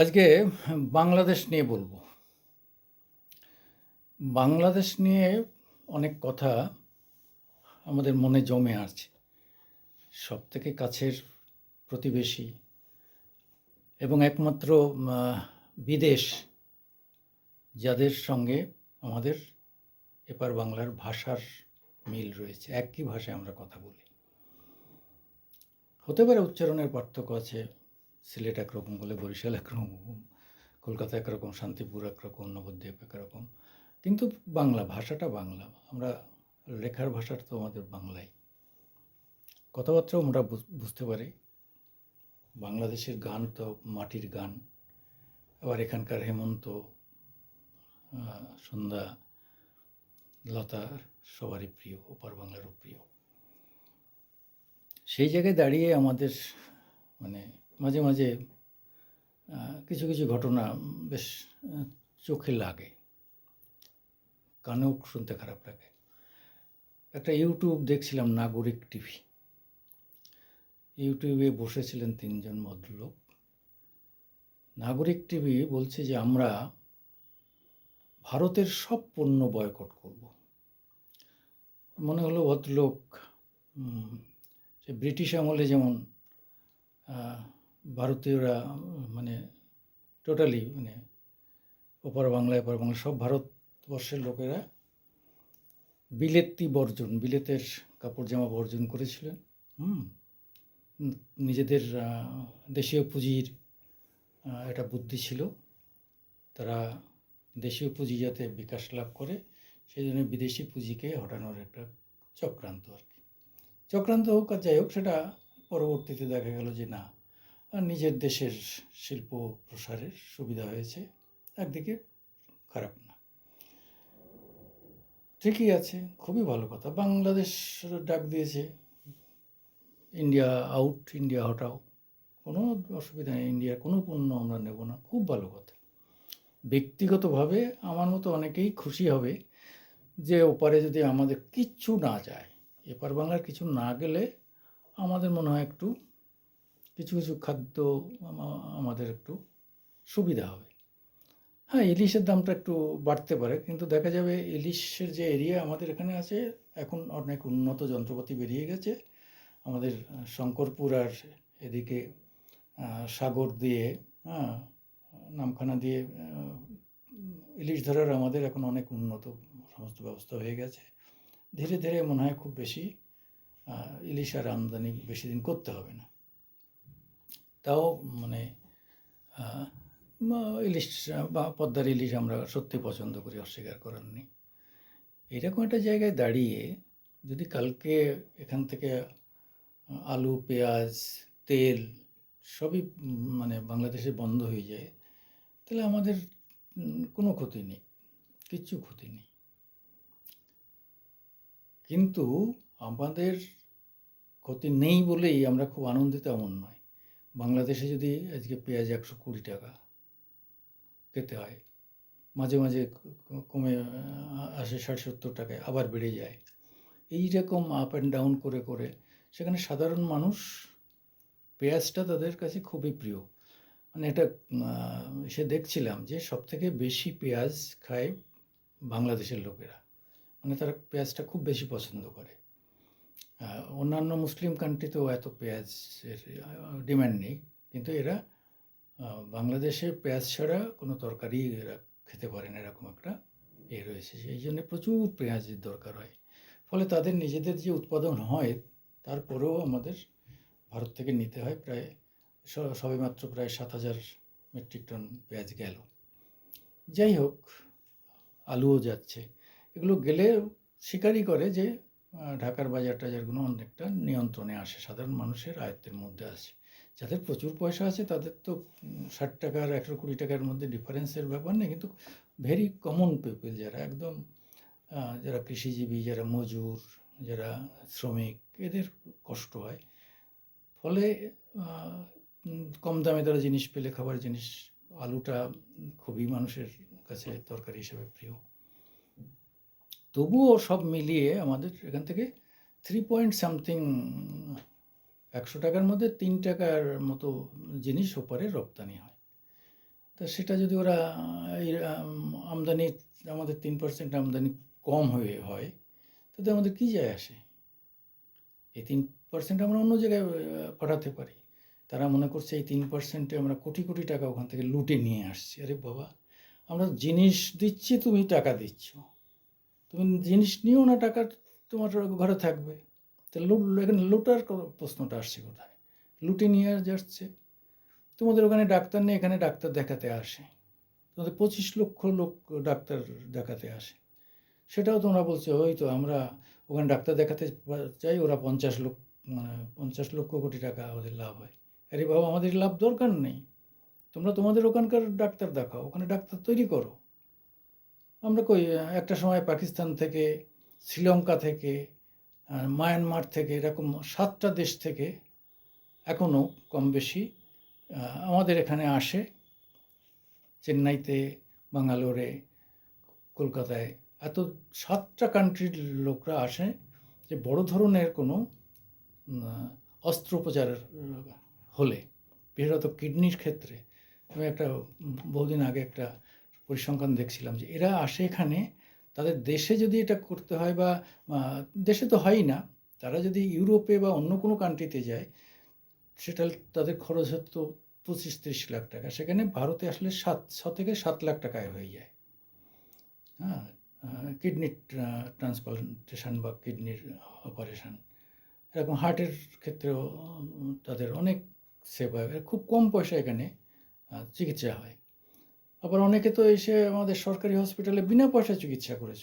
আজকে বাংলাদেশ নিয়ে বলবো। বাংলাদেশ নিয়ে অনেক কথা আমাদের মনে জমে আছে। সবথেকে কাছের প্রতিবেশী এবং একমাত্র বিদেশ যাদের সঙ্গে আমাদের এপার বাংলার ভাষার মিল রয়েছে। একই ভাষায় আমরা কথা বলি। হতে পারে উচ্চারণের পার্থক্য আছে। সিলেট একরকম বলে, বরিশাল একরকম, কলকাতা একরকম, শান্তিপুর একরকম, নবদ্বীপ একরকম। কিন্তু বাংলা ভাষাটা বাংলা। আমরা লেখার ভাষাটা তো আমাদের বাংলাই। কথাবার্তাও আমরা বুঝতে পারি। বাংলাদেশের গান তো মাটির গান। আবার এখানকার হেমন্ত, সন্ধ্যা, লতা সবারই প্রিয়, ওপার বাংলারও প্রিয়। সেই জায়গায় দাঁড়িয়ে আমাদের মানে মাঝে মাঝে কিছু কিছু ঘটনা বেশ চোখে লাগে, কানেও শুনতে খারাপ লাগে। একটা ইউটিউব দেখছিলাম, নাগরিক টিভি। ইউটিউবে বসেছিলেন তিনজন ভদ্রলোক। নাগরিক টিভি বলছে যে আমরা ভারতের সব পণ্য বয়কট করব। মনে হলো ভদ্রলোক সে ব্রিটিশ আমলে যেমন ভারতীয়রা মানে টোটালি ওপার বাংলায় এপার বাংলা সব ভারতবর্ষের লোকেরা বিলেতের কাপড় জামা বর্জন করেছিলেন। নিজেদের দেশীয় পুঁজির একটা বুদ্ধি ছিল। তারা দেশীয় পুঁজি যাতে বিকাশ লাভ করে সেই জন্য বিদেশি পুঁজিকে হটানোর একটা চক্রান্ত আর কি। চক্রান্ত হোক আর যাই হোক, সেটা পরবর্তীতে দেখা গেল যে না, নিজের দেশের শিল্প প্রসারের সুবিধা হয়েছে। একদিকে খারাপ না, ঠিকই আছে, খুবই ভালো কথা। বাংলাদেশ ডাক দিয়েছে ইন্ডিয়া আউট, ইন্ডিয়া হটাও, কোনো অসুবিধা নেই, ইন্ডিয়ার কোনো পণ্য আমরা নেব না, খুব ভালো কথা। ব্যক্তিগতভাবে আমার মতো অনেকেই খুশি হবে যে ওপারে যদি আমাদের কিচ্ছু না যায়, এপার বাংলার কিছু না গেলে আমাদের মনে হয় একটু কিছু কিছু খাদ্য আমাদের একটু সুবিধা হবে। হ্যাঁ, ইলিশের দামটা একটু বাড়তে পারে, কিন্তু দেখা যাবে ইলিশের যে এরিয়া আমাদের এখানে আছে, এখন অনেক উন্নত যন্ত্রপাতি বেরিয়ে গেছে। আমাদের শঙ্করপুর আর এদিকে সাগর দিয়ে, হ্যাঁ, নামখানা দিয়ে ইলিশ ধরার আমাদের এখন অনেক উন্নত সমস্ত ব্যবস্থা হয়ে গেছে। ধীরে ধীরে মনে হয় খুব বেশি ইলিশ আর আমদানি বেশি দিন করতে হবে না। তাও ইলিশ বা পদ্মার ইলিশ আমরা সত্যি পছন্দ করি, অস্বীকার করার নেই। এরকম একটা জায়গায় দাঁড়িয়ে যদি কালকে এখান থেকে আলু, পেঁয়াজ, তেল সবই বাংলাদেশে বন্ধ হয়ে যায়, তাহলে আমাদের কোনো ক্ষতি নেই, কিচ্ছু ক্ষতি নেই। কিন্তু আমাদের ক্ষতি নেই বলেই আমরা খুব আনন্দিত এমন নয়। বাংলাদেশে যদি আজকে পেঁয়াজ 120 টাকা খেতে হয়, মাঝে মাঝে কমে আসে 60-70 টাকায়, আবার বেড়ে যায়, এইরকম আপ অ্যান্ড ডাউন করে করে সেখানে সাধারণ মানুষ পেঁয়াজটা তাদের কাছে খুবই প্রিয়। এটা সে দেখছিলাম যে সবথেকে বেশি পেঁয়াজ খায় বাংলাদেশের লোকেরা। তারা পেঁয়াজটা খুব বেশি পছন্দ করে। অন্যান্য মুসলিম কান্ট্রিতেও এত পেঁয়াজের ডিমান্ড নেই, কিন্তু এরা বাংলাদেশে পেঁয়াজ ছাড়া কোনো তরকারি এরা খেতে পারে না, এরকম একটা রয়েছে। সেই জন্য প্রচুর পেঁয়াজের দরকার হয়। ফলে তাদের নিজেদের যে উৎপাদন হয় তারপরেও আমাদের ভারত থেকে নিতে হয় প্রায় সবেমাত্র প্রায় 7,000 মেট্রিক টন পেঁয়াজ গেল। যাই হোক, আলুও যাচ্ছে। এগুলো গেলে স্বীকারই করে যে ঢাকার বাজার টাজারগুলো অনেকটা নিয়ন্ত্রণে আসে, সাধারণ মানুষের আয়ত্তের মধ্যে আসে। যাদের প্রচুর পয়সা আছে তাদের তো 60 টাকা আর 120 টাকার মধ্যে ডিফারেন্সের ব্যাপার নেই, কিন্তু ভেরি কমন পিপল যারা একদম যারা কৃষিজীবী, যারা মজুর, যারা শ্রমিক, এদের কষ্ট হয়। ফলে কম দামে তারা জিনিস পেলে, খাবার জিনিস, আলুটা খুবই মানুষের কাছে তরকারি হিসেবে প্রিয়। তবুও সব মিলিয়ে আমাদের এখান থেকে 3 পয়েন্ট সামথিং 100 টাকার মধ্যে 3 টাকার মতো জিনিস ওপারে রপ্তানি হয়। তা সেটা যদি ওরা এই আমদানি আমাদের 3% আমদানি কম হয়, তাতে আমাদের কী যায় আসে? এই 3% আমরা অন্য জায়গায় পাঠাতে পারি। তারা মনে করছে এই 3%-এ আমরা কোটি কোটি টাকা ওখান থেকে লুটে নিয়ে আসছি। আরে বাবা, আমরা জিনিস দিচ্ছি, তুমি টাকা দিচ্ছ। তুমি জিনিস নিও না, টাকা তোমার ঘরে থাকবে। তা এখানে লুটার প্রশ্নটা আসছে কোথায়? লুটে নিয়ে যাচ্ছে। তোমাদের ওখানে ডাক্তার নেই, এখানে ডাক্তার দেখাতে আসে। তোমাদের 25 লক্ষ লোক ডাক্তার দেখাতে আসে। সেটাও তোমরা বলছো ওই তো আমরা ওখানে ডাক্তার দেখাতে চাই, ওরা 50 লক্ষ কোটি টাকা ওদের লাভ হয়। আরে বাবা, আমাদের লাভ দরকার নেই। তোমরা তোমাদের ওখানকার ডাক্তার দেখাও, ওখানে ডাক্তার তৈরি করো। আমরা কই একটা সময় পাকিস্তান থেকে, শ্রীলঙ্কা থেকে, মায়ানমার থেকে, এরকম 7টা দেশ থেকে এখনও কম বেশি আমাদের এখানে আসে। চেন্নাইতে, বাঙ্গালোরে, কলকাতায় এত 7টা কান্ট্রির লোকরা আসে যে বড় ধরনের কোনো অস্ত্রোপচার হলে, বিশেষত কিডনির ক্ষেত্রে। আমি একটা বহুদিন আগে একটা পরিসংখ্যান দেখছিলাম যে এরা আসে এখানে, তাদের দেশে যদি এটা করতে হয়, বা দেশে তো হয়ই না, তারা যদি ইউরোপে বা অন্য কোনো কান্ট্রিতে যায়, সেটা তাদের খরচ হতো 25-30 লাখ টাকা। সেখানে ভারতে আসলে 6 থেকে 7 লাখ টাকায় হয়ে যায়। হ্যাঁ, কিডনির ট্রান্সপ্লান্টেশন বা কিডনির অপারেশন। এরকম হার্টের ক্ষেত্রেও তাদের অনেক সেভ হয়, খুব কম পয়সা এখানে চিকিৎসা হয়। আবার অনেকে তো এসে আমাদের সরকারি হসপিটালে বিনা পয়সায় চিকিৎসা করেছে।